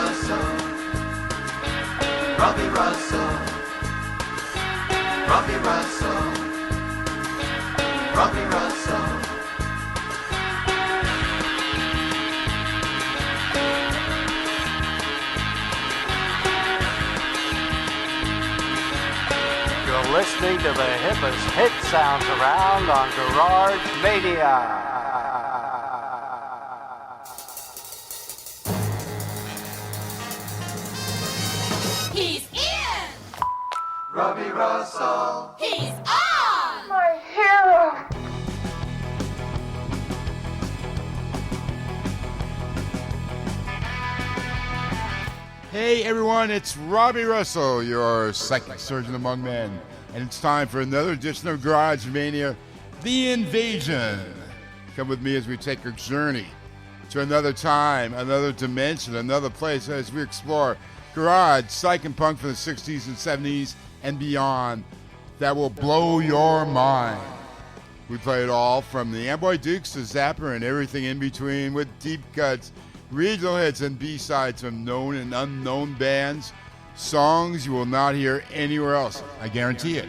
Russell, Robbie Russell, Robbie Russell, Robbie Russell. You're listening to the hippest hit sounds around on Garage Mania. He's in! Robbie Russell. He's on! My hero! Hey everyone, it's Robbie Russell, your psychic surgeon among men, and it's time for another edition of Garage Mania, The Invasion. Come with me as we take a journey to another time, another dimension, another place as we explore garage, psych, and punk from the 60s and 70s and beyond that will blow your mind. We play it all from the Amboy Dukes to Zapper and everything in between with deep cuts, regional hits, and B-sides from known and unknown bands, songs you will not hear anywhere else. I guarantee it.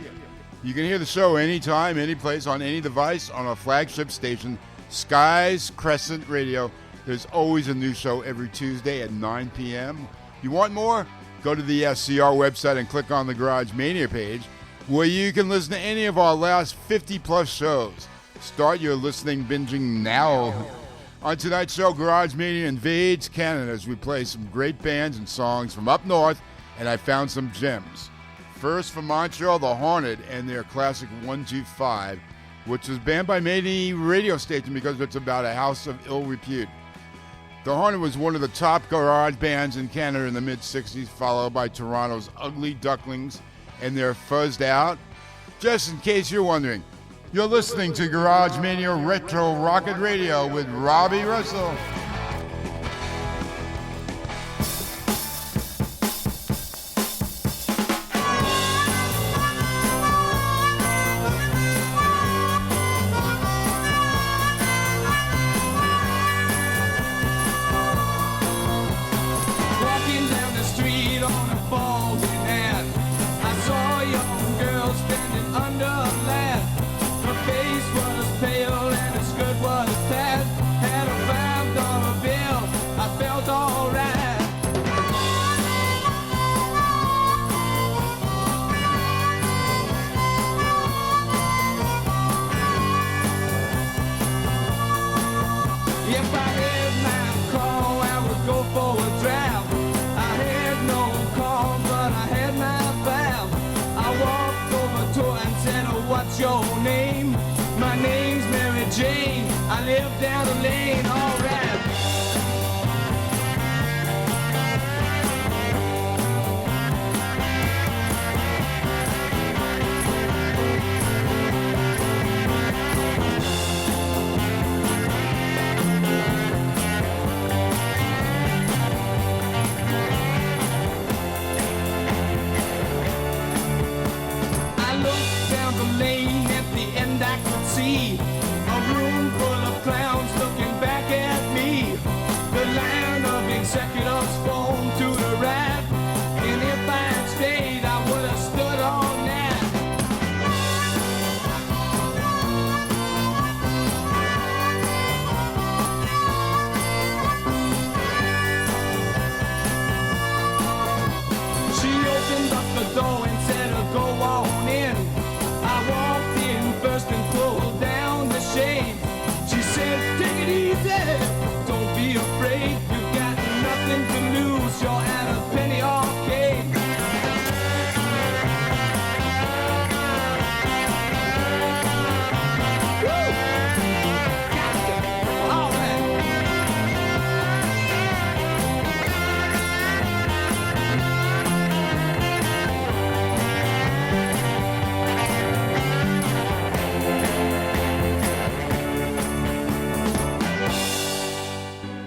You can hear the show anytime, any place, on any device, on our flagship station, Skies Crescent Radio. There's always a new show every Tuesday at 9 p.m. You want more? Go to the SCR website and click on the Garage Mania page, where you can listen to any of our last 50-plus shows. Start your listening binging now. On tonight's show, Garage Mania invades Canada as we play some great bands and songs from up north, and I found some gems. First from Montreal, The Haunted and their classic 125, which was banned by many radio stations because it's about a house of ill repute. The Haunted was one of the top garage bands in Canada in the mid-'60s, followed by Toronto's Ugly Ducklings and their Fuzzed Out. Just in case you're wondering, you're listening to Garage Mania Retro Rocket Radio with Robbie Russell.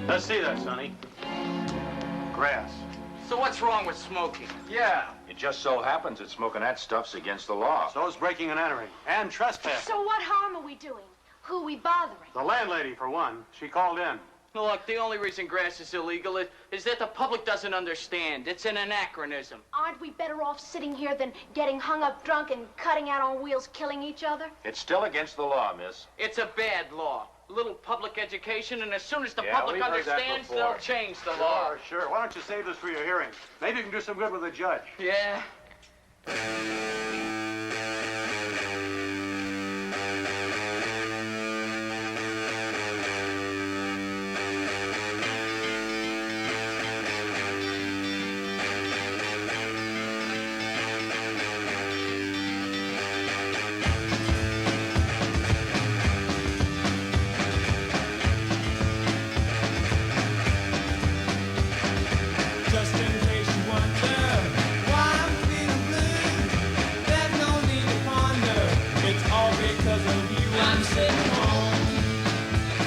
Let's see that, Sonny. Grass. So what's wrong with smoking? Yeah. It just so happens that smoking that stuff's against the law. So is breaking and entering. And trespassing. So what harm are we doing? Who are we bothering? The landlady, for one. She called in. Look, the only reason grass is illegal is that the public doesn't understand. It's an anachronism. Aren't we better off sitting here than getting hung up drunk and cutting out on wheels, killing each other? It's still against the law, miss. It's a bad law. A little public education, and as soon as the Yeah, public we've heard that understands, before. they'll change the law. Sure. Why don't you save this for your hearing? Maybe you can do some good with the judge. Yeah. Just in case you wonder why I'm feeling blue, there's no need to ponder. It's all because of you. I'm sitting home,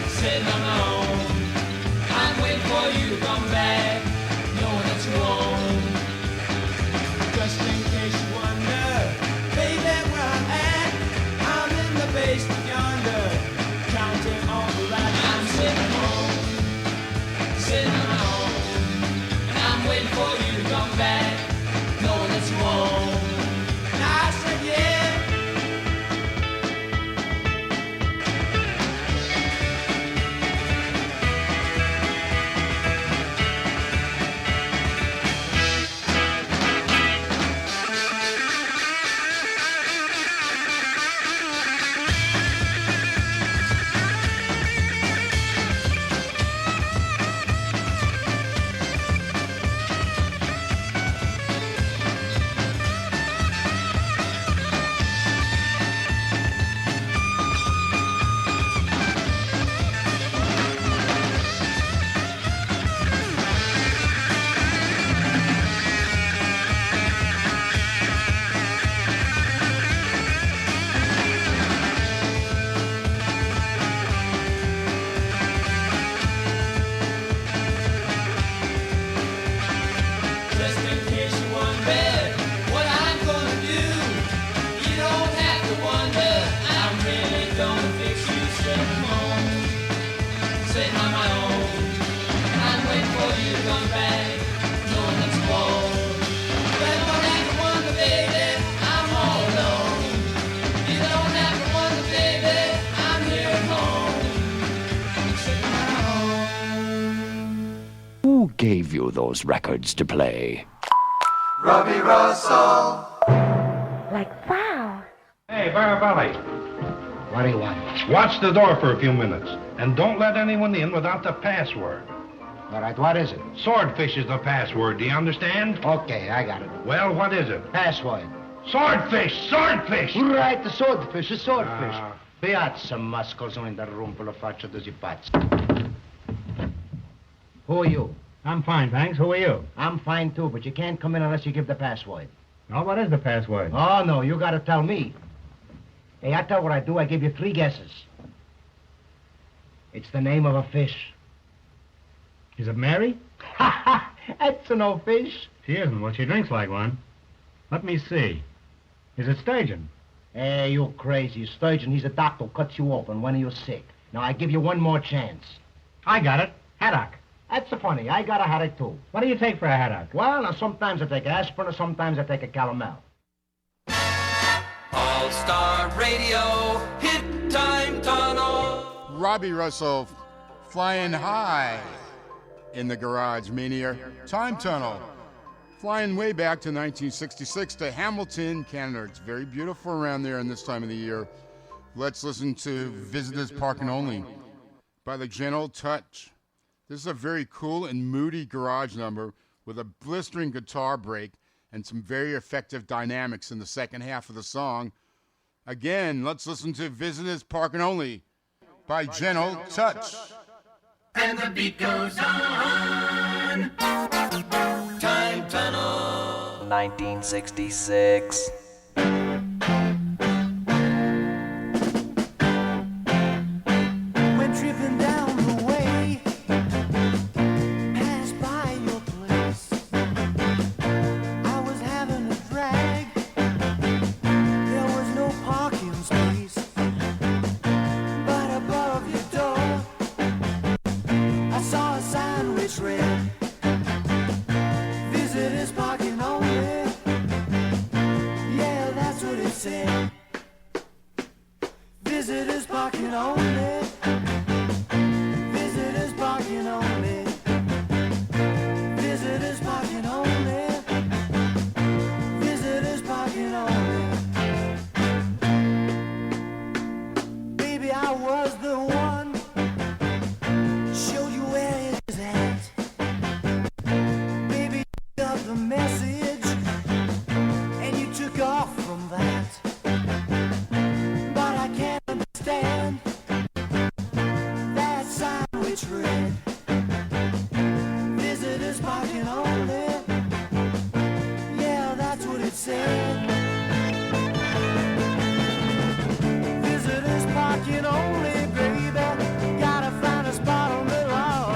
sitting on my own. I'm waiting for you to come back, knowing that you're home. Just in case you wonder, baby, where I'm at, I'm in the basement yonder, counting all the rats. I'm sitting home, sitting on my own. I'm waiting for you to come back, knowing that you won't. And I said, yeah. Just in case you wonder what I'm gonna do, you don't have to wonder. I'm really gonna fix you sitting home, sitting on my own. I'm waiting for you to come back, knowing that you won't. But you don't have to wonder, baby, I'm all alone. You don't have to wonder, baby, I'm here at home, sitting at home. Who gave you those records to play? Robbie Russell. Hey, Barabelli. What do you want? Watch the door for a few minutes. And don't let anyone in without the password. All right, what is it? Swordfish is the password, do you understand? Okay, I got it. Well, what is it? Password. Swordfish! Swordfish! Right, the swordfish, the swordfish. Ah. Piazza muscles in the room full of faccia di pazzi. Who are you? I'm fine, thanks. Who are you? I'm fine, too, but you can't come in unless you give the password. Oh, what is the password? Oh, no, you gotta tell me. Hey, I tell what I do, I give you 3 guesses. It's the name of a fish. Is it Mary? Ha ha! That's no fish. She isn't. Well, she drinks like one. Let me see. Is it sturgeon? Hey, you crazy. Sturgeon, he's a doctor who cuts you open when you're sick. Now, I give you one more chance. I got it. Haddock. That's funny. I got a headache, too. What do you take for a haddock? Well, now, sometimes I take aspirin, or sometimes I take a calomel. All-Star Radio, Hit Time Tunnel. Robbie Russell flying high in the Garage Mania Time Tunnel. Flying way back to 1966 to Hamilton, Canada. It's very beautiful around there in this time of the year. Let's listen to Visitors Parking Only by the Gentle Touch. This is a very cool and moody garage number with a blistering guitar break and some very effective dynamics in the second half of the song. Again, let's listen to Visitors Parking Only by Gentle Touch. And the beat goes on. Time Tunnel. 1966. When tripping down the way, passed by your place, I was having a drag. There was no parking space, but above your door, I a message, and you took off from that. But I can't understand that sign which read, visitors parking only. Yeah, that's what it said. Visitors parking only, baby. Gotta find a spot on the lawn.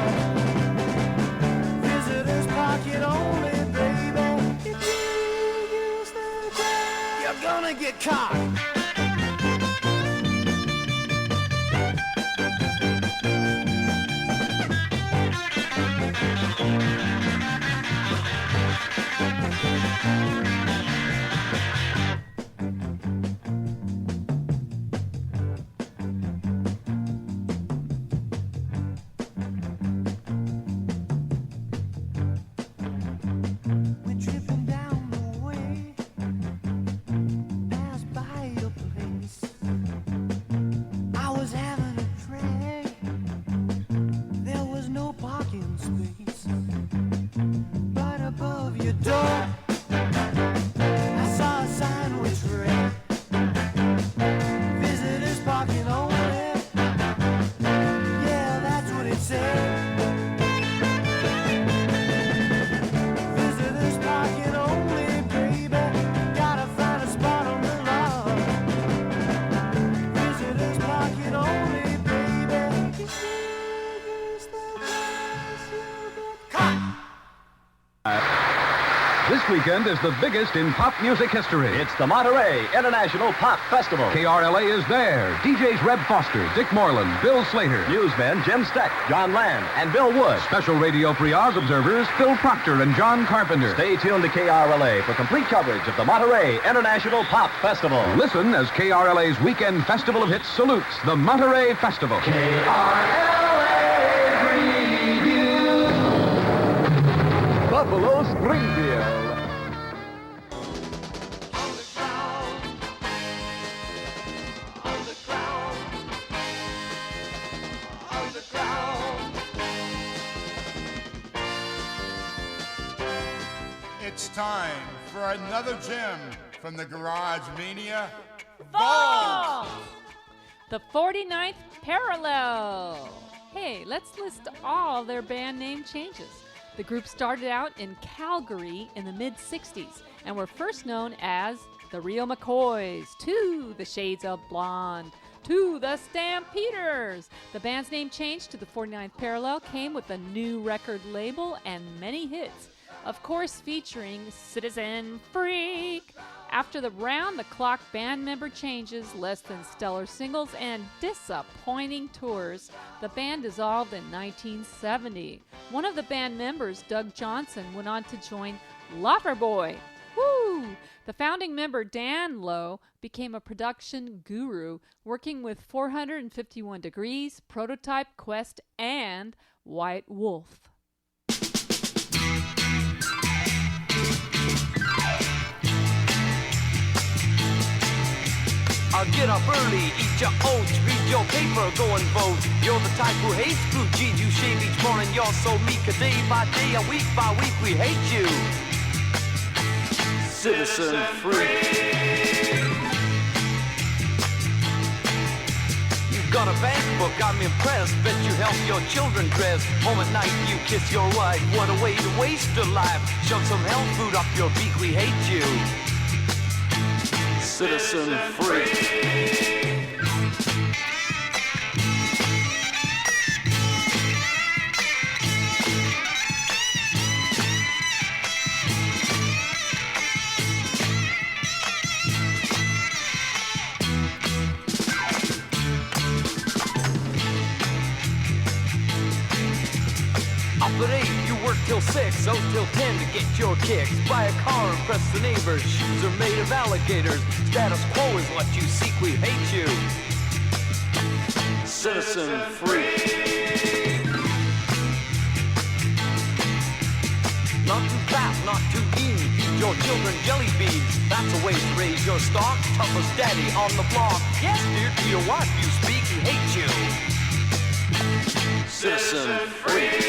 Visitors parking only, baby. If you use the grass, you're gonna get caught. We're tripping down the way, passed by a place. I was having a drag, there was no parking space. Right above your door, I saw a sign which read, visitors parking only. Yeah, that's what it said. Visitors parking only, baby. Gotta find a spot on the lawn. Visitors parking only, baby. If you use the grass, you'll get caught. This weekend is the biggest in pop music history. It's the Monterey International Pop Festival. KRLA is there. DJs Reb Foster, Dick Moreland, Bill Slater. Newsmen Jim Steck, John Land, and Bill Wood. Special radio free Oz observers Phil Proctor and John Carpenter. Stay tuned to KRLA for complete coverage of the Monterey International Pop Festival. Listen as KRLA's Weekend Festival of Hits salutes the Monterey Festival. Buffalo Springfield. It's time for another gem from the Garage Mania Vault! The 49th Parallel. Hey, let's list all their band name changes. The group started out in Calgary in the mid-'60s and were first known as the Real McCoys, to the Shades of Blonde, to the Stampeders. The band's name change to the 49th Parallel came with a new record label and many hits, of course featuring Citizen Freak. After the round-the-clock band member changes, less than stellar singles, and disappointing tours, the band dissolved in 1970. One of the band members, Doug Johnson, went on to join Loverboy. Woo! The founding member, Dan Lowe, became a production guru, working with 451 Degrees, Prototype, Quest, and White Wolf. I'll get up early, eat your oats, read your paper, go and vote. You're the type who hates blue jeans, you shave each morning, you're so meek. A day by day, a week by week, we hate you. Citizen Freak. You've got a bank book, I'm impressed. Bet you help your children dress. Home at night, you kiss your wife. What a way to waste a life. Shove some health food up your beak, we hate you. Citizen Freak. Up at 8, you work till 6, out till 10 to get your kicks. Buy a car, impress the neighbors, shoes are made of alligators. Status quo is what you seek, we hate you. Citizen Freak. Not too fast, not too lean, feed your children jelly beans. That's a way to raise your stock, toughest daddy on the block. Yes, dear, to your wife you speak, we hate you. Citizen Freak.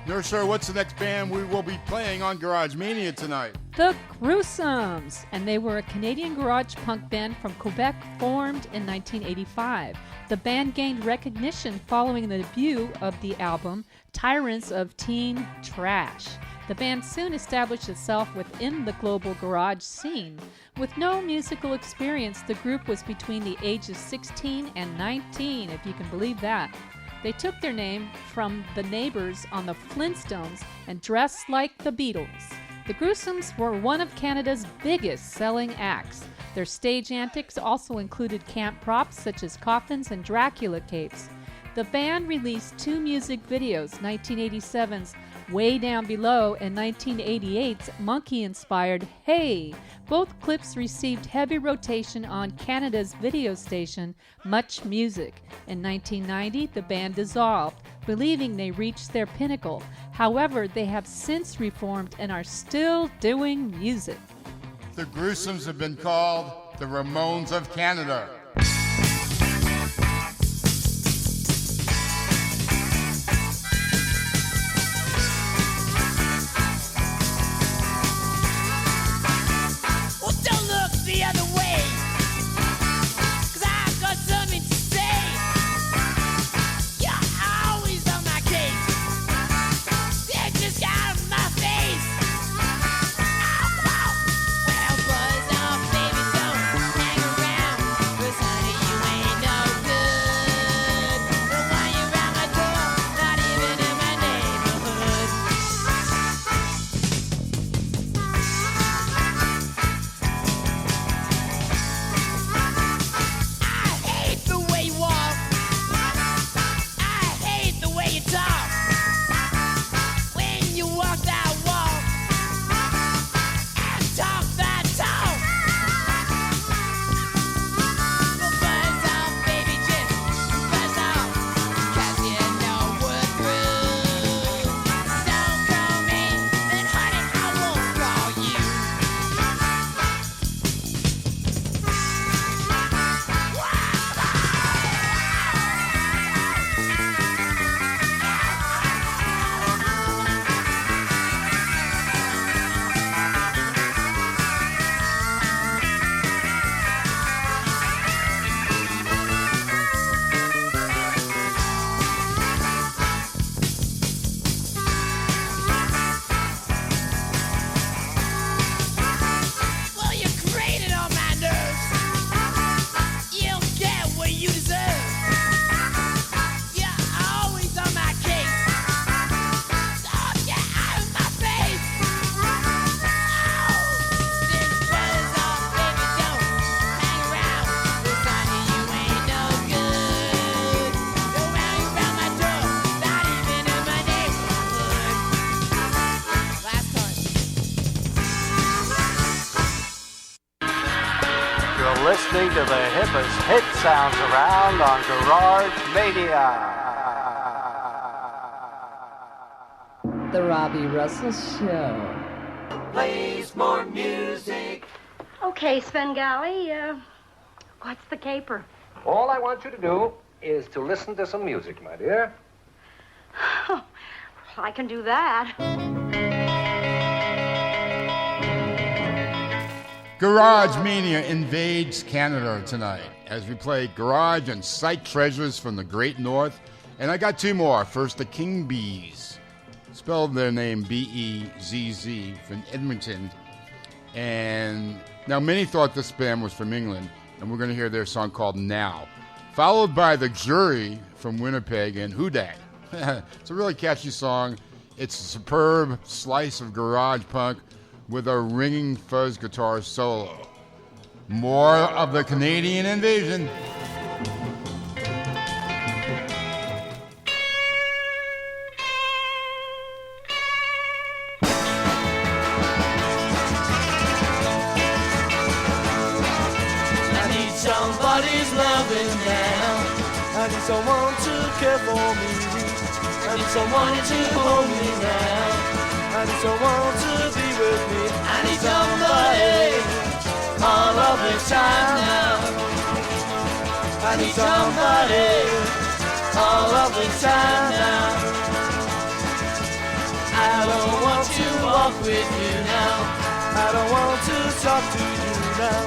Nurse, sir, what's the next band we will be playing on Garage Mania tonight? The Gruesomes, and they were a Canadian garage punk band from Quebec formed in 1985. The band gained recognition following the debut of the album Tyrants of Teen Trash. The band soon established itself within the global garage scene. With no musical experience, the group was between the ages 16 and 19, if you can believe that. They took their name from the neighbors on the Flintstones and dressed like the Beatles. The Gruesomes were one of Canada's biggest selling acts. Their stage antics also included camp props such as coffins and Dracula capes. The band released 2 music videos, 1987's Way Down Below and 1988's monkey-inspired Hey. Both clips received heavy rotation on Canada's video station, Much Music. In 1990, the band dissolved, believing they reached their pinnacle. However, they have since reformed and are still doing music. The Gruesomes have been called the Ramones of Canada. The other way, 'cause I've got something to say. You're always on my case. You just got out of my face. Oh, oh. Well, buzz off, baby, don't hang around. 'Cause honey, you ain't no good. But while you're around my door, not even in my neighborhood. Listening to the hippest hit sounds around on Garage Mania. The Robbie Russell Show. Plays more music. Okay, Svengali, what's the caper? All I want you to do is to listen to some music, my dear. I can do that. Garage Mania invades Canada tonight as we play garage and sight treasures from the Great North. And I got 2 more. First, the King Bees. Spelled their name B-E-Z-Z from Edmonton. And now many thought this band was from England. And we're going to hear their song called Now. Followed by the Jury from Winnipeg and Who Dat. It's a really catchy song. It's a superb slice of garage punk with a ringing fuzz guitar solo. More of the Canadian invasion. I need somebody's loving now. I need someone to care for me. I need someone to hold me now. I need someone to be with me. I need somebody all of the time now. I need somebody all of the time now. want to walk with you now. I don't want to talk to you now.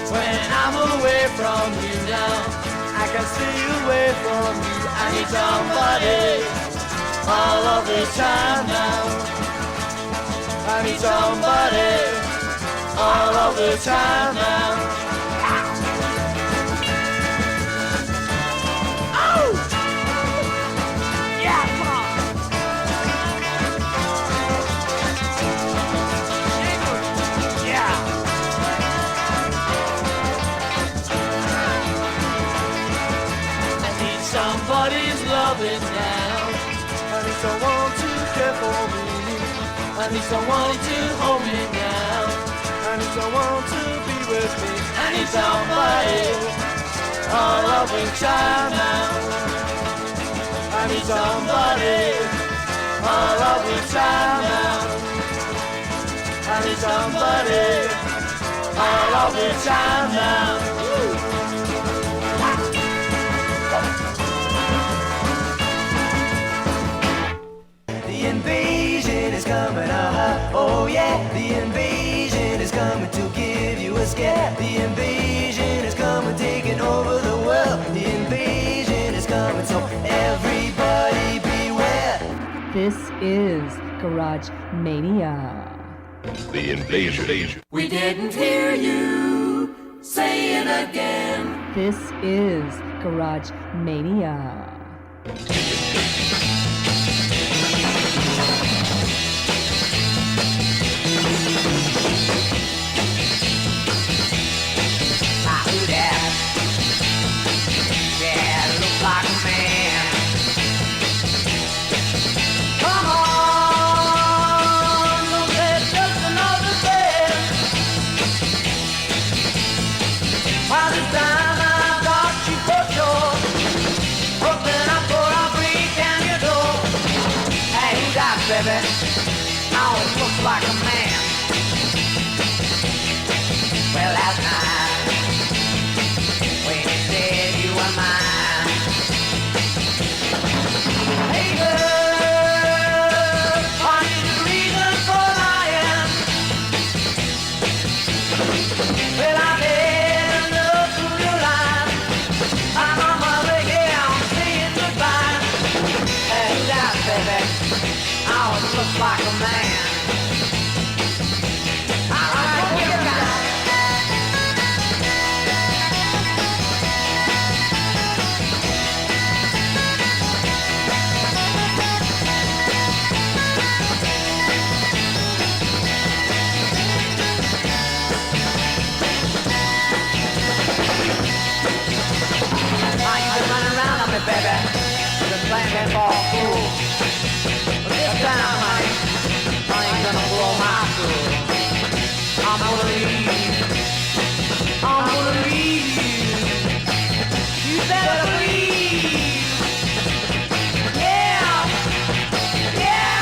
When I'm away from you now, I can stay away from you. I need somebody all of the time now. I need somebody all of the time now. Somebody's loving now. I need someone to care for me. I need someone to hold me now. I need someone to be with me. I need somebody all of the time now. I need somebody all of the time now. I need somebody all of the time now. The invasion is coming, oh yeah. The invasion is coming to give you a scare. The invasion is coming, taking over the world. The invasion is coming, so everybody beware. This is Garage Mania. The invasion. We didn't hear you. Say it again. This is Garage Mania. Baby, now it looks like a man. Well, last night, when you said you were mine. Hey girl, I need a reason for lying. Well, I didn't look through your line. I'm on my way down, saying goodbye. Hey, that baby. Now it looks like a man. All right, what you got? Now you've been running around on me, baby. You've been playing me for a fool. This time, honey, I ain't gonna blow my cool. I'm gonna leave. I'm gonna leave. You better leave. Yeah. Yeah.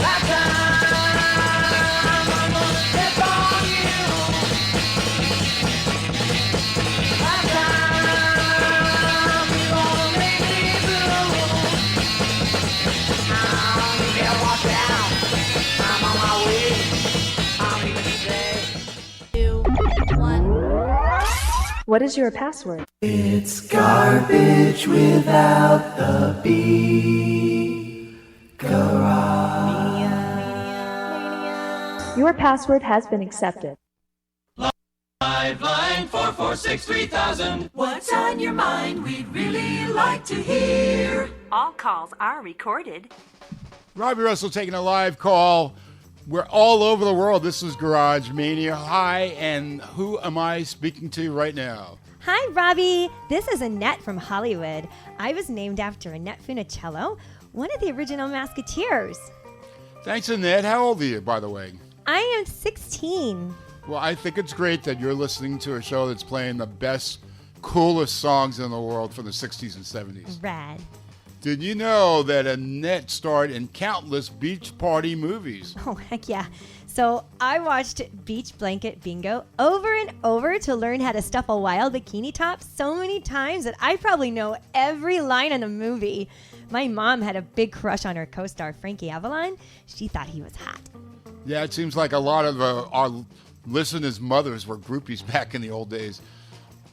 That time I'm gonna step on you. That time you're gonna make me blue. You better watch out. I'm on my way. I'm even today. 2, 1. What is your password? It's garbage without the B. Garage. Your password has been accepted. Liveline 446-3000. What's on your mind? We'd really like to hear. All calls are recorded. Robbie Russell taking a live call. We're all over the world. This is Garage Mania. Hi, and who am I speaking to right now? Hi, Robbie. This is Annette from Hollywood. I was named after Annette Funicello, one of the original Musketeers. Thanks, Annette. How old are you, by the way? I am 16. Well, I think it's great that you're listening to a show that's playing the best, coolest songs in the world from the 60s and 70s. Rad. Did you know that Annette starred in countless beach party movies? Oh, heck yeah. So I watched Beach Blanket Bingo over and over to learn how to stuff a wild bikini top so many times that I probably know every line in the movie. My mom had a big crush on her co-star, Frankie Avalon. She thought he was hot. Yeah, it seems like a lot of our listeners' mothers were groupies back in the old days.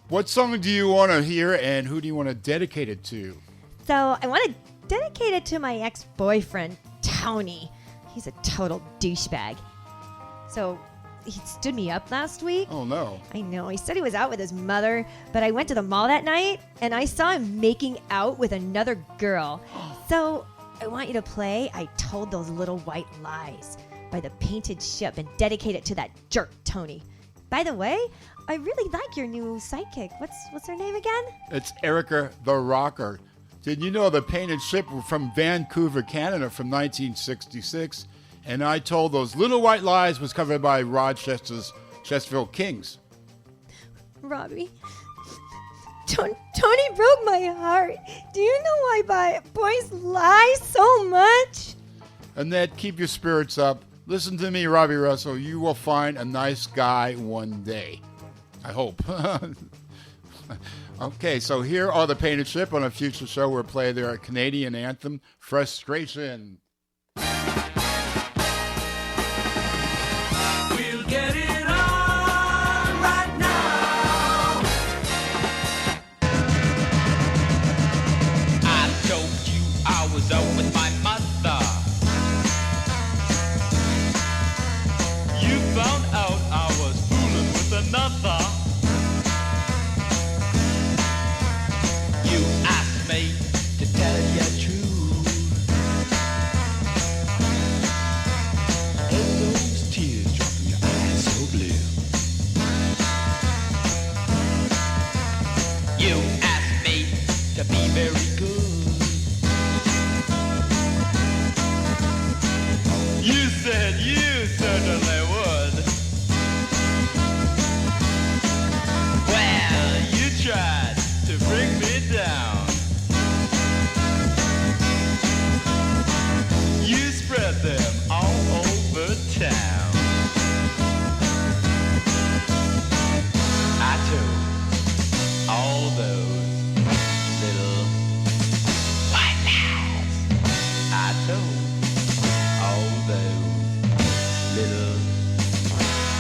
What song do you want to hear, and who do you want to dedicate it to? So I want to dedicate it to my ex-boyfriend, Tony. He's a total douchebag. So he stood me up last week. Oh, no. I know. He said he was out with his mother, but I went to the mall that night, and I saw him making out with another girl. So I want you to play I Told Those Little White Lies by the Painted Ship and dedicate it to that jerk, Tony. By the way, I really like your new sidekick. What's her name again? It's Erica the Rocker. Did you know the Painted Ship were from Vancouver, Canada from 1966? And I Told Those Little White Lies was covered by Rochester's Chesterfield Kings. Robbie, Tony broke my heart. Do you know why boys lie so much? Annette, keep your spirits up. Listen to me, Robbie Russell. You will find a nice guy one day. I hope. Okay, so here are the Painted Ship. On a future show, we'll play their Canadian anthem, Frustration. We'll get it on right now. I told you I was out with my mother. You found out I was fooling with another. You asked me to tell you true. And those tears dropping your eyes so blue. You asked me to be very good. You said you certainly would. Well, you tried to bring me down. You spread them all over town. I told all those little white lies. I told all those little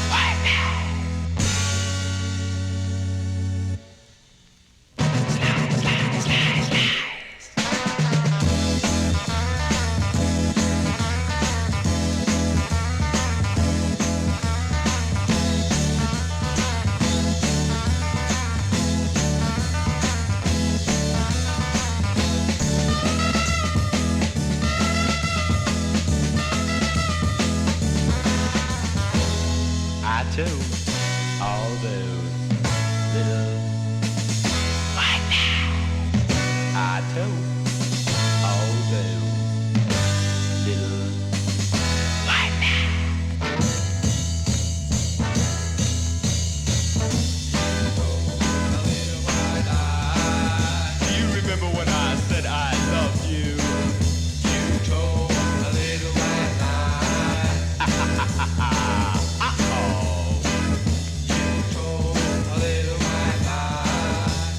white lies. I told all those little white lies. I told all those little white lies. Do you remember when I said I loved you? You told a little white lie.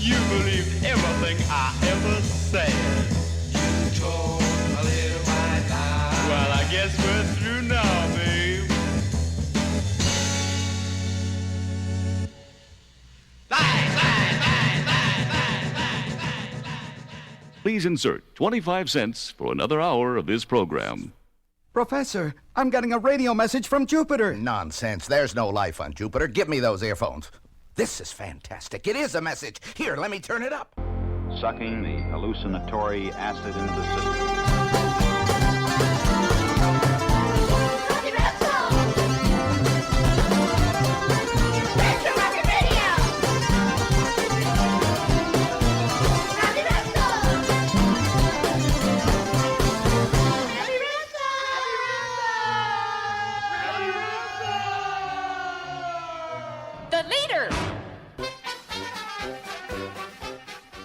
You believed everything I ever said. You told a little white lie. Well, I guess we're through now, babe. Please insert 25 cents for another hour of this program. Professor, I'm getting a radio message from Jupiter. Nonsense. There's no life on Jupiter. Give me those earphones. This is fantastic. It is a message. Here, let me turn it up. Sucking the hallucinatory acid into the system. The leader.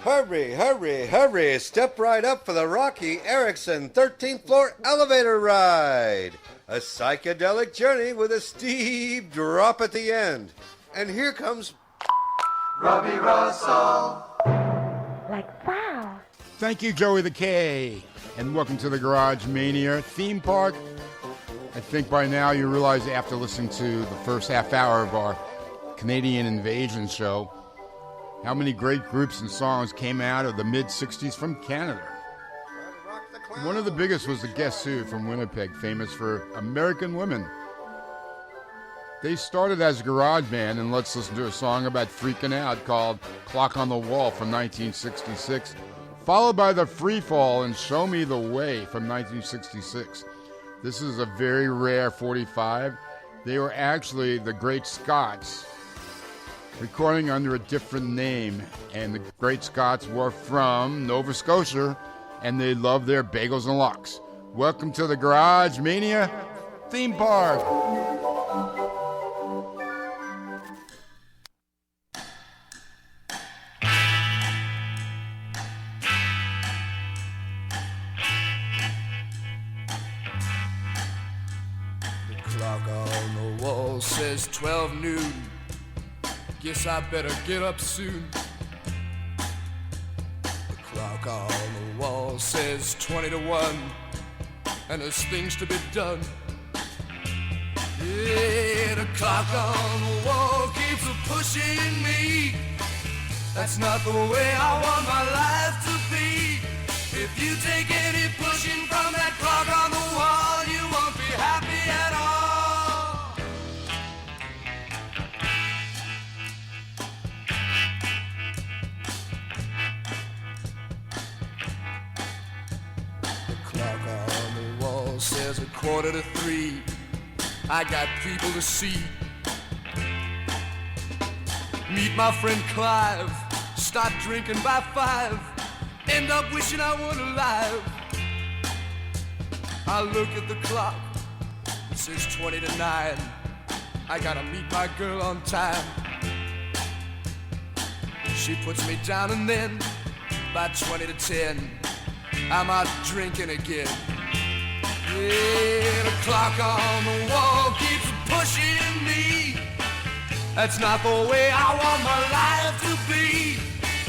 Hurry, hurry, hurry. Step right up for the Rocky Erickson 13th floor elevator ride. A psychedelic journey with a steep drop at the end. And here comes Robbie Russell. Like, wow, Thank you, Joey the K. And welcome to the Garage Mania theme park. I think by now you realize after listening to the first half hour of our Canadian Invasion show, how many great groups and songs came out of the mid-'60s from Canada. One of the biggest was the Guess Who from Winnipeg, famous for American Women. They started as a garage band, and let's listen to a song about freaking out called Clock on the Wall from 1966, followed by the Free Fall and Show Me the Way from 1966. This is a very rare 45. They were actually the Great Scots, recording under a different name, and the Great Scots were from Nova Scotia, and they love their bagels and lox. Welcome to the Garage Mania theme park. Clock on the wall says 12 noon. Guess I better get up soon. The clock on the wall says 20 to 1, and there's things to be done. Yeah, the clock on the wall keeps pushing me. That's not the way I want my life to be. If you take any pushing from that clock on the wall, you won't be happy at all. Clock on the wall says 2:45. I got people to see. Meet my friend Clive. Start drinking by 5. End up wishing I weren't alive. I look at the clock. It says 20 to 9. I gotta meet my girl on time. She puts me down, and then by 20 to 10, I'm out drinking again. Yeah, the clock on the wall keeps pushing me. That's not the way I want my life to be.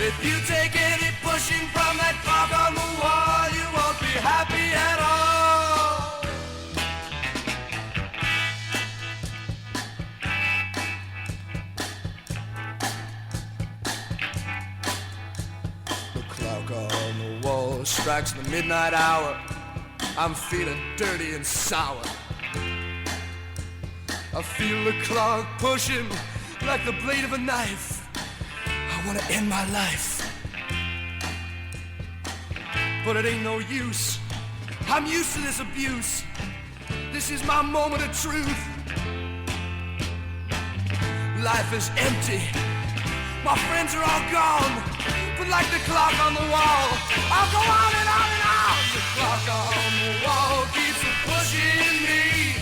If you take any pushing from that clock on the wall, you won't be happy at all. The clock on the wall strikes the midnight hour. I'm feeling dirty and sour. I feel the clock pushing like the blade of a knife. I wanna end my life, but it ain't no use. I'm used to this abuse. This is my moment of truth. Life is empty. My friends are all gone, but like the clock on the wall, I'll go on and on and on. The clock on the wall keeps pushing me.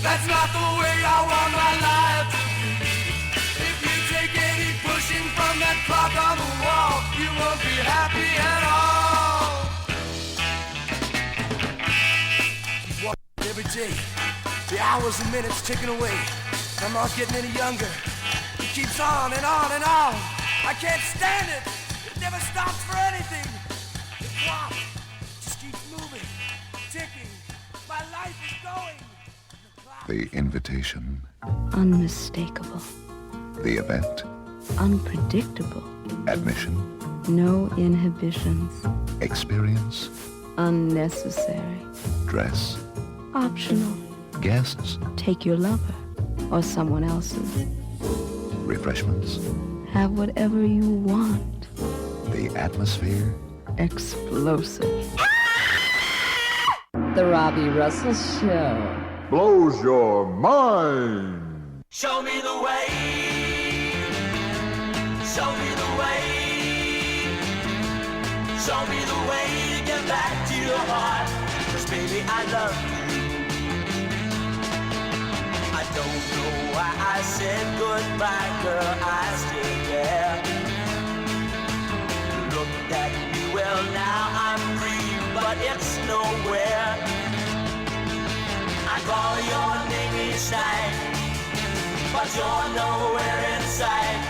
That's not the way I want my life to be. If you take any pushing from that clock on the wall, you won't be happy at all. Keep walking every day. The hours and minutes ticking away. I'm not getting any younger. It keeps on and on and on. I can't stand it. It never stops for anything. The clock just keeps moving, ticking. My life is going. The invitation, Unmistakable. the event, Unpredictable. admission, No inhibitions. experience, Unnecessary. dress, Optional. guests, Take your lover or someone else's. refreshments, Have whatever you want. the atmosphere. Explosive. The Robbie Russell Show. Blows your mind. Show me the way. Show me the way. Show me the way to get back to your heart. 'Cause baby, I love you. I don't know why I said goodbye, girl, I still care. Look at me, well now I'm free, but it's nowhere. I call your name each night, but you're nowhere in sight.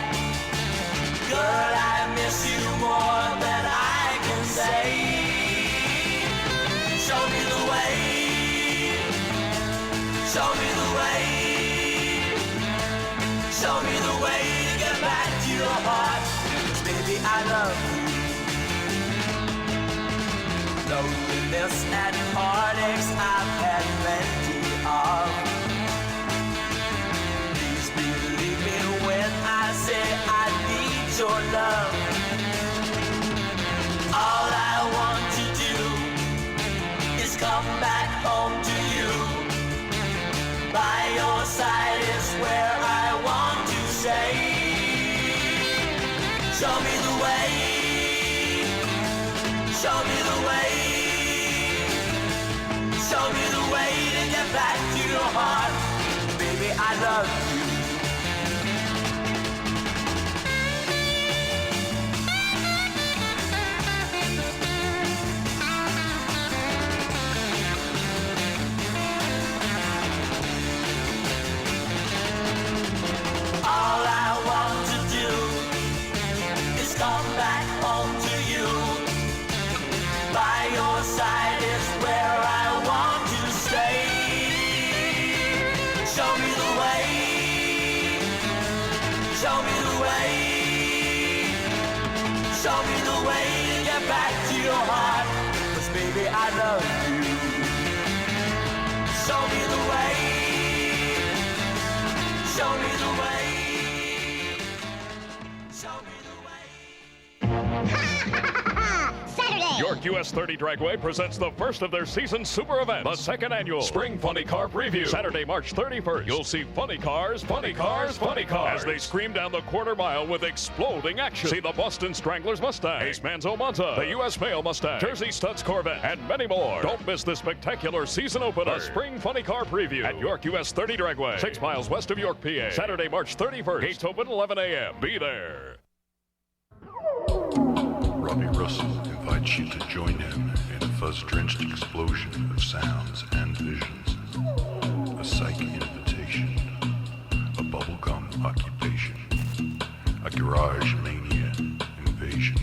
Girl, I miss you more than I can say. Show me the way. Show me the way to get back to your heart. 'Cause baby, I love you. Loneliness and heartaches I've had plenty of. Please believe me when I say I need your love. All I want to do is come back home to you. By your side is where I want to stay. Show me the way. Show me the way. Show me the way to get back to your heart. Baby, I love you. All I want to do is come back home to you. By your side is where I want to stay. Show me the way. Show me the way. Show me the way to get back to your heart. 'Cause baby, I love you. Show me the way. Show me the way. Show me the way. York US 30 Dragway presents the first of their season super events, the second annual Spring Funny Car Preview. Saturday, March 31st. You'll see funny cars, funny cars, funny cars, as they scream down the quarter mile with exploding action. See the Boston Stranglers Mustang, Ace Manzo Monza, the US Mail Mustang, Jersey Studs Corvette, and many more. Don't miss this spectacular season opener, the Spring Funny Car Preview at York US 30 Dragway, 6 miles west of York, PA. Saturday, March 31st. Gates open 11 a.m. Be there. Robbie Russell invites you to join him in a fuzz-drenched explosion of sounds and visions. A psych invitation, a bubblegum occupation, a garage mania invasion.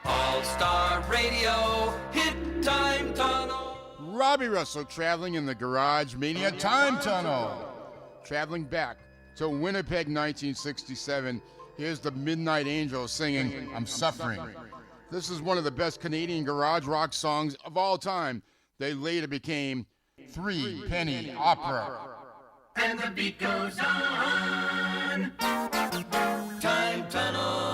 All-Star Radio, hit time tunnel. Robbie Russell traveling in the Garage Mania Time Tunnel. Traveling back to Winnipeg, 1967. Here's the Midnight Angels singing I'm Suffering. This is one of the best Canadian garage rock songs of all time. They later became Three Penny Opera. And the beat goes on. Time tunnel.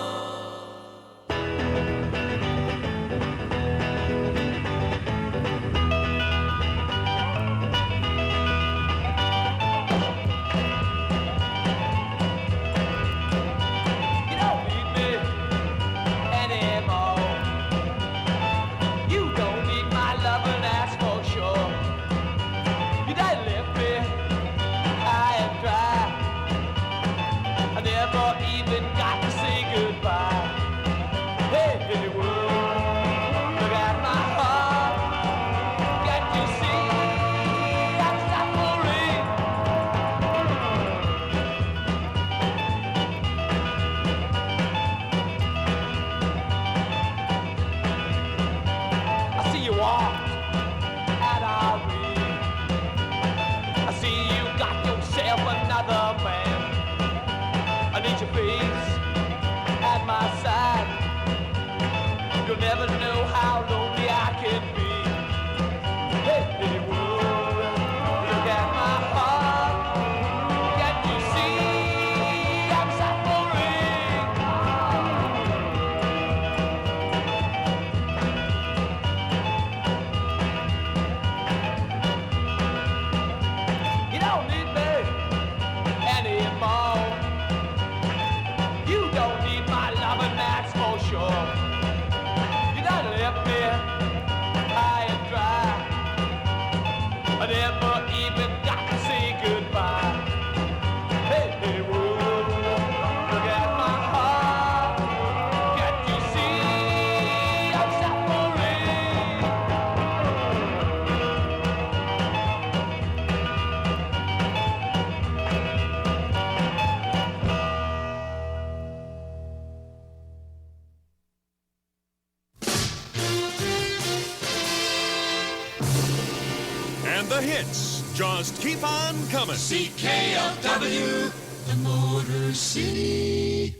the hits just keep on coming. CKLW, the Motor City.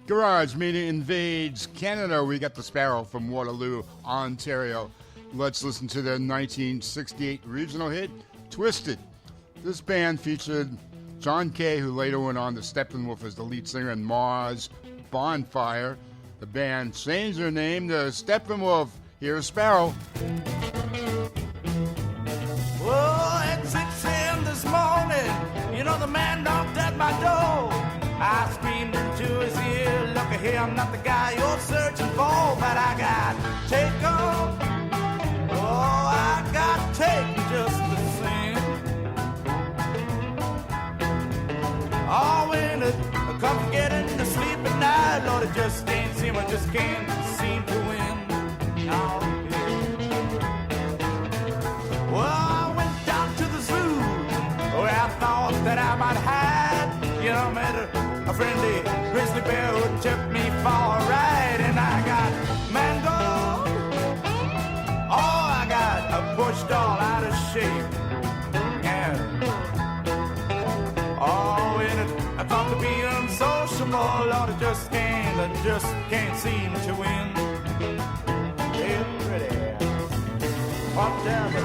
Garage Media invades Canada. We got the Sparrow from Waterloo, Ontario. Let's listen to their 1968 regional hit, Twisted. This band featured John Kay, who later went on to Steppenwolf as the lead singer in Mars Bonfire. The band changed their name to Steppenwolf. Here's Sparrow. Well, at 6 a.m. this morning, you know the man knocked at my door. I screamed into his ear, look at here, I'm not the guy you're searching for, but I got taken. Oh, I got taken just the same. Oh, when it comes to getting to sleep at night, Lord, it just ain't seem, I just can't seem to win. No, well, I went down to the zoo, where I thought that I might hide. You know, met a friendly grizzly bear who took me for a ride, and I got mangled. Oh, I got pushed all out of shape. And oh, and it comes to being unsociable, Lord, I just can't seem to win. Hey, pretty, whatever.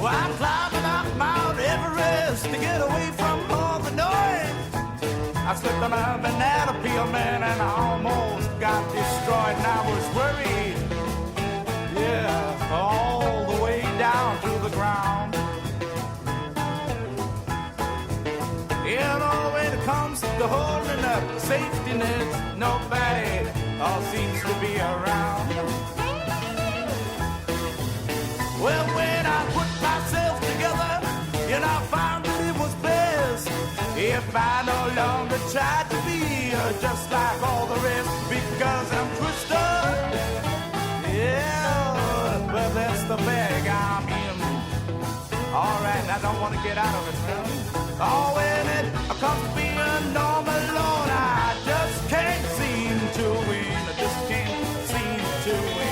I'm climbing up Mount Everest to get away from all the noise. I slipped on a banana peel, man, and I almost got destroyed. And I was worried, yeah, all the way down to the ground. You know, when it comes to holding up safety nets, nobody all seems to be around. Well, when I put myself together, and I found that it was best if I no longer tried to be just like all the rest, because I'm twisted. Yeah, well, that's the bag I'm in. All right, I don't want to get out of it now. Oh, when it comes to being normal alone, I just can't seem to win. I just can't seem to win.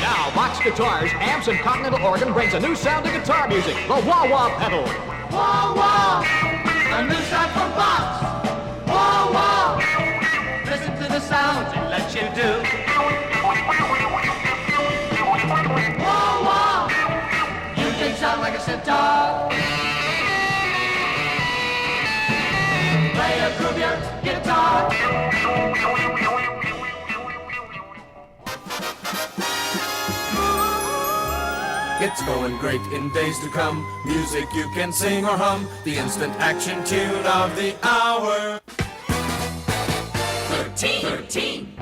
Now, Box Guitars, Amps, and Continental Organ brings a new sound to guitar music, the wah-wah pedal. Wah-wah, a new sound from Box. Wah-wah, listen to the sounds it lets you do. Wah-wah, you can sound like a sitar. Play a groovier guitar. It's going great in days to come. Music you can sing or hum. The instant action tune of the hour. 13.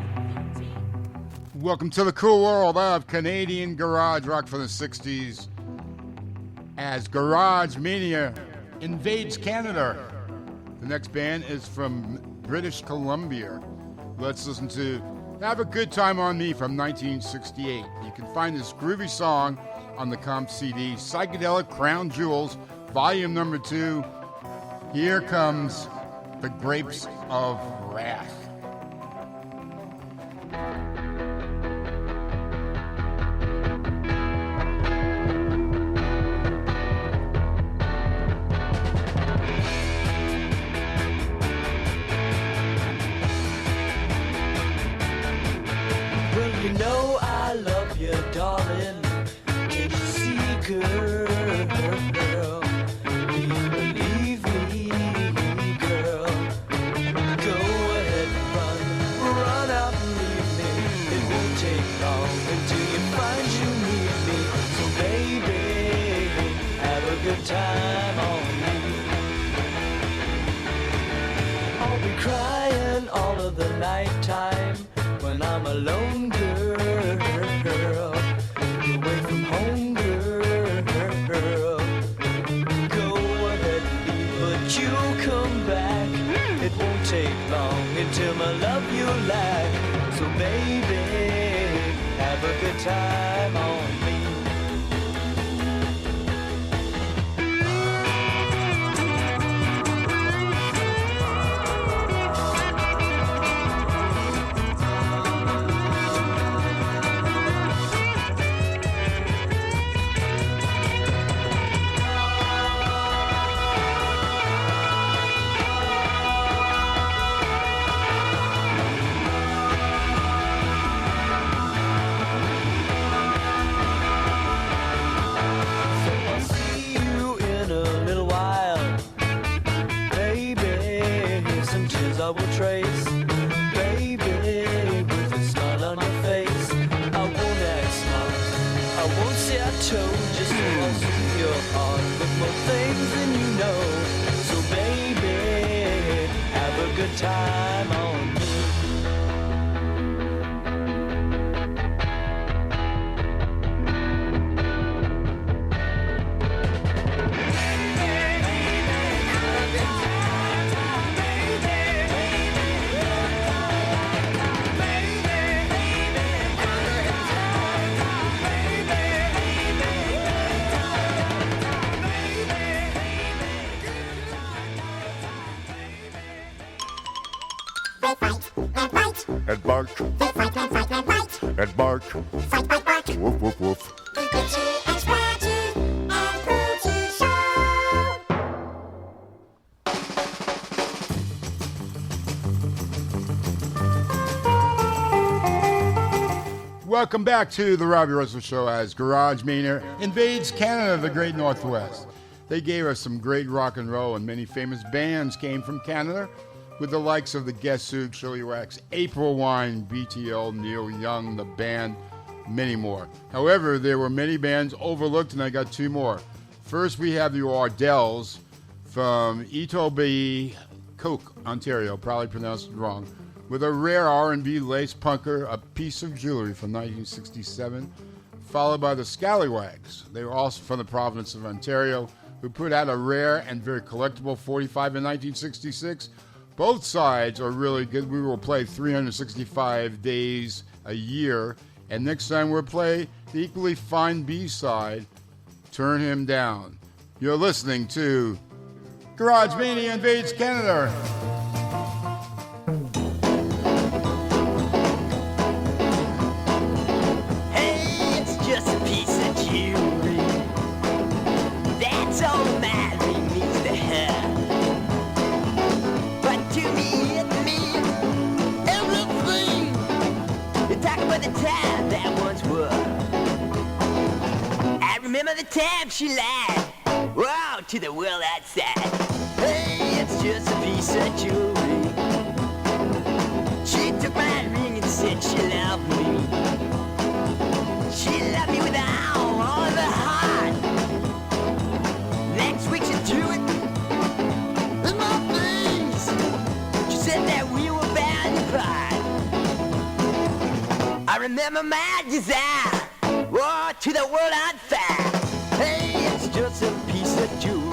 Welcome to the cool world of Canadian garage rock from the 60s as Garage Mania invades Canada. The next band is from British Columbia. Let's listen to Have a Good Time on Me from 1968. You can find this groovy song on the comp CD, Psychedelic Crown Jewels, volume number 2. Here comes The Grapes of Wrath. Well, you know I love you, darling. Can you see, girl? Do you believe me, girl? Go ahead and run out and leave me. It won't take long until you find you need me. So baby, have a good time on me. I'll be Won't say I told you so what's in your heart, but more things than you know. So baby, have a good time on me. And bark. And bark. Woof, woof, woof. Welcome back to the Robbie Russell Show as Garage Mania invades Canada, the great Northwest. They gave us some great rock and roll, and many famous bands came from Canada, with the likes of the Guess Who, Chili Wax, April Wine, BTL, Neil Young, The Band, many more. However, there were many bands overlooked, and I got two more. First, we have the Ardells from Etobicoke, Ontario, probably pronounced it wrong, with a rare R&B lace punker, A Piece of Jewelry from 1967, followed by the Scallywags. They were also from the province of Ontario, who put out a rare and very collectible 45 in 1966. Both sides are really good. We will play 365 days a year. And next time we'll play the equally fine B-side, Turn Him Down. You're listening to Garage Mania Invades Canada. Hey, it's just a piece of jewelry. That's all that really means to her. To me, it means everything. You talk about the time that once was. I remember the time she lied, wow, to the world outside. Hey, it's just a piece of jewelry. She took my ring and said she loved me. She loved me with all of her heart. Next week she threw it in my face. Said that we were bound to part. I remember my desire, oh, to the world on fire. Hey, it's just a piece of jewelry.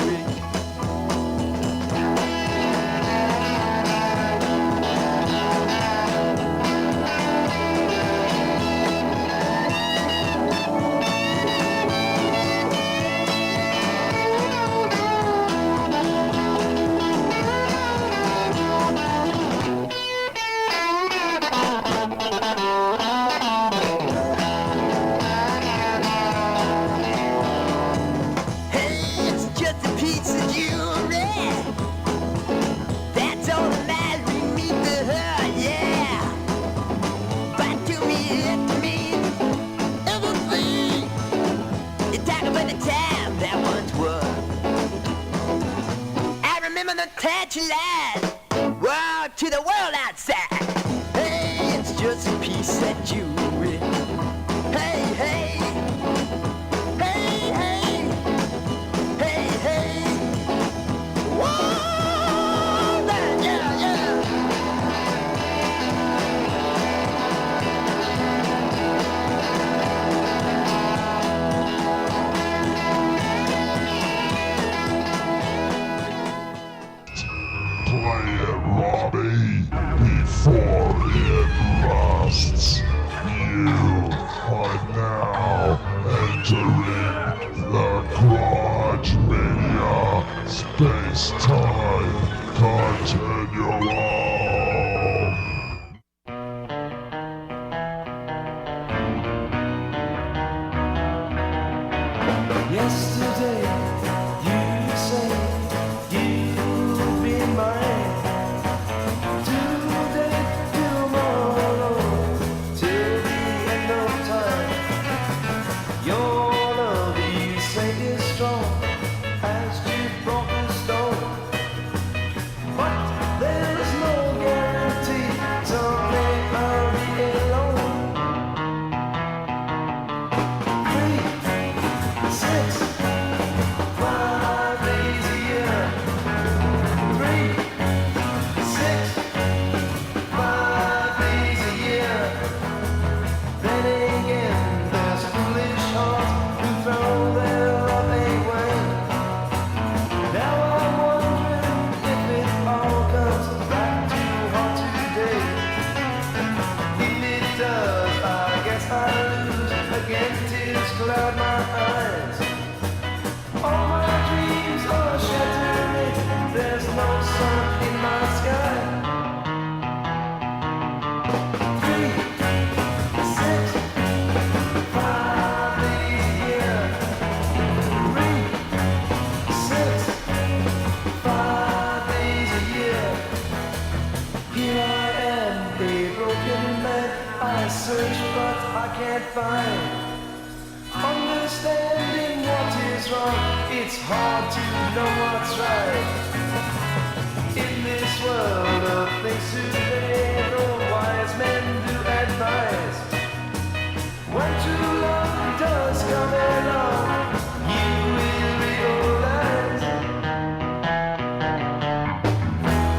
Touch light, wow, to the world outside. Hey, it's just a piece of jewelry. Hey, hey, hey, hey, hey, hey. Whoa, yeah, yeah. Play it, Robbie, before it lasts. You are now entering the Garage Mania Space-Time Continuum. Yesterday, you say you'll be mine. Today, tomorrow, till the end of time. Your love, you say, is strong as you broken stone. But there's no guarantee. Someday I'll be alone. Free. what's wrong, it's hard to know what's right. In this world of things today, the wise men do advise. When true love does come along, you will realize.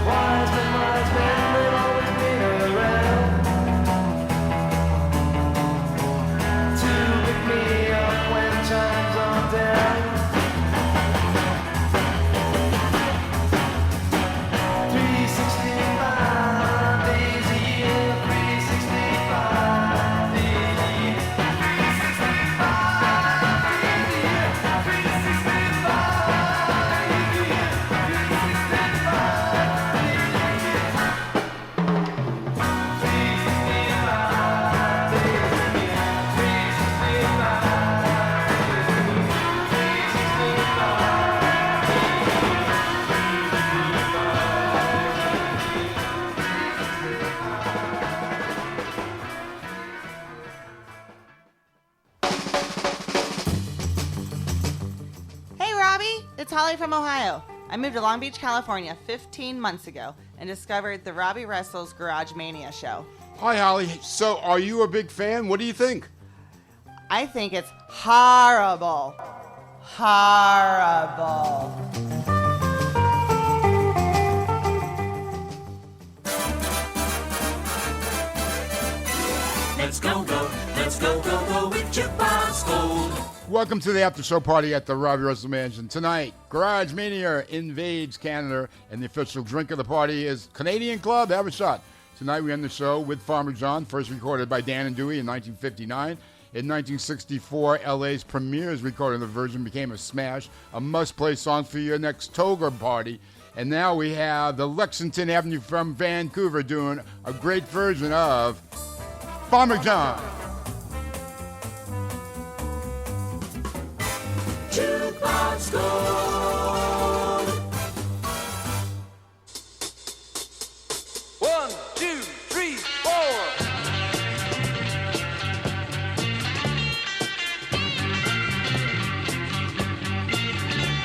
Wise men, they've always been around to pick me up when times are down. 365 days a year, 365 days a year, 365 days a year, 365 days a year, 365. Hey, Robbie! It's Holly from Ohio. I moved to Long Beach, California 15 months ago and discovered the Robbie Russell's Garage Mania show. Hi, Holly. So, are you a big fan? What do you think? I think it's horrible. Horrible. Let's go, go with Jukebox Gold. Welcome to the after show party at the Robbie Russell Mansion. Tonight, Garage Mania invades Canada, and the official drink of the party is Canadian Club. Have a shot. Tonight, we end the show with Farmer John, first recorded by Dan and Dewey in 1959. In 1964, LA's Premier's recording of the version became a smash, a must-play song for your next toga party. And now we have the Lexington Avenue from Vancouver doing a great version of Farmer John. Jukebox Gold. 1, 2, 3, 4.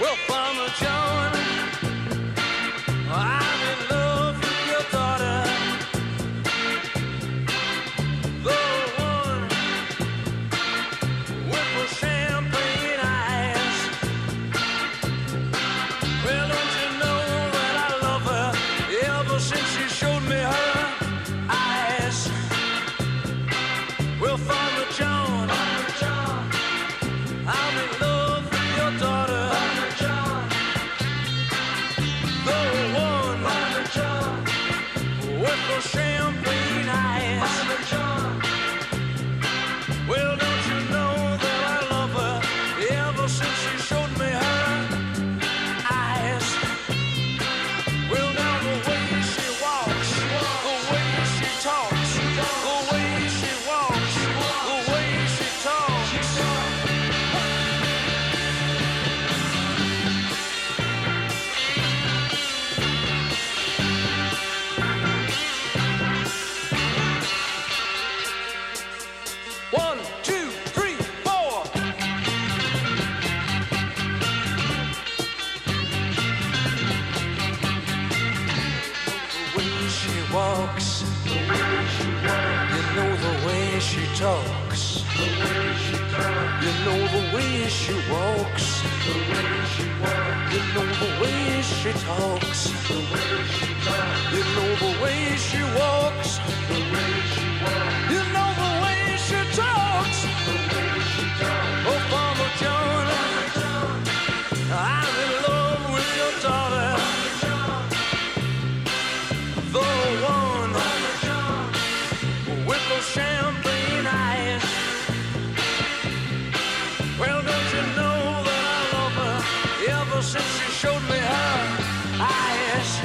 Well, Farmer John, I'm in love with your daughter. The one with the champagne eyes. Well, don't you know that I love her ever since she showed me her eyes? Well, Farmer John, I'm in love with your daughter. The one with the champagne eyes. Well, don't you know that I love her ever since she showed me her eyes? Well, now the way she walks, the way she talks, the way she walks, the way she talks. 1, 2, 3, 4. The way she walks, you know the way she talks. You know the way she walks, you know the way she talks. You know the way she walks, you know the way she talks. Oh, Farmer John, I'm in love with your daughter. The one with the champagne eyes. Well, don't you know that I love her ever since she showed me her eyes?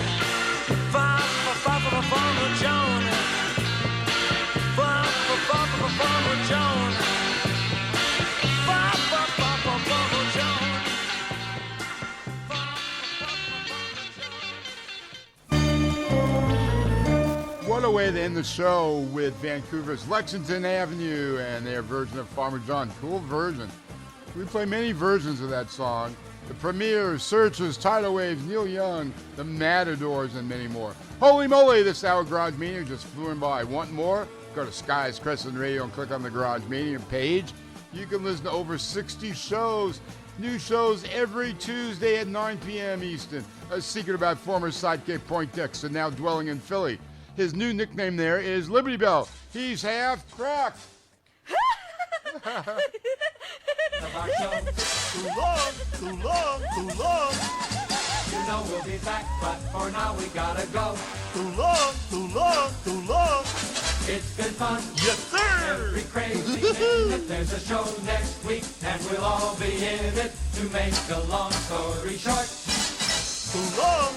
Farmer John, Farmer John, Farmer John. What a way to end the show with Vancouver's Lexington Avenue and their version of Farmer John. Cool version. We play many versions of that song. The Premiers, Searchers, Tidal Waves, Neil Young, The Matadors, and many more. Holy moly, this hour Garage Mania just flew by. Want more? Go to Sky's Crescent Radio and click on the Garage Mania page. You can listen to over 60 shows. New shows every Tuesday at 9 p.m. Eastern. A secret about former sidekick Poindexter, now dwelling in Philly. His new nickname there is Liberty Bell. He's half cracked. Too long. You know we'll be back, but for now we gotta go. Too long. It's been fun. Yes, sir. Every crazy minute there's a show next week, and we'll all be in it to make a long story short. Too long.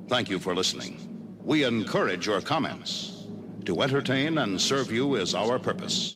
Thank you for listening. We encourage your comments. To entertain and serve you is our purpose.